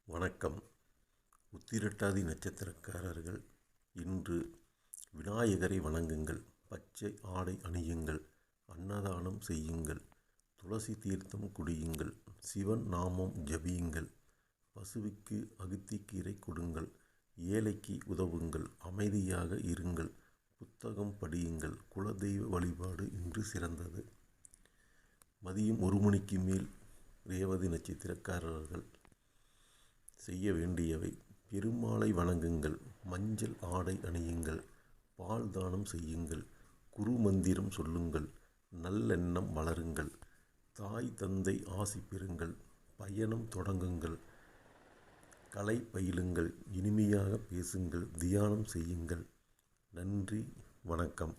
வணக்கம். உத்திரட்டாதி நட்சத்திரக்காரர்கள் இன்று விநாயகரை வணங்குங்கள், பச்சை ஆடை அணியுங்கள், அன்னதானம் செய்யுங்கள், துளசி தீர்த்தம் குடியுங்கள், சிவன் நாமம் ஜபியுங்கள், பசுவுக்கு அகத்திக்கீரை கொடுங்கள், ஏழைக்கு உதவுங்கள், அமைதியாக இருங்கள், புத்தகம் படியுங்கள். குலதெய்வ வழிபாடு இன்று சிறந்தது. மதியம் 1 மணிக்கு மேல் ரேவதி நட்சத்திரக்காரர்கள் செய்ய வேண்டியவை: பெருமாளை வணங்குங்கள், மஞ்சள் ஆடை அணியுங்கள், பால் தானம் செய்யுங்கள், குரு மந்திரம் சொல்லுங்கள், நல்லெண்ணம் வளருங்கள், தாய் தந்தை ஆசி பெறுங்கள், பயணம் தொடங்குங்கள், கலை பயிலுங்கள், இனிமையாக பேசுங்கள், தியானம் செய்யுங்கள். நன்றி, வணக்கம்.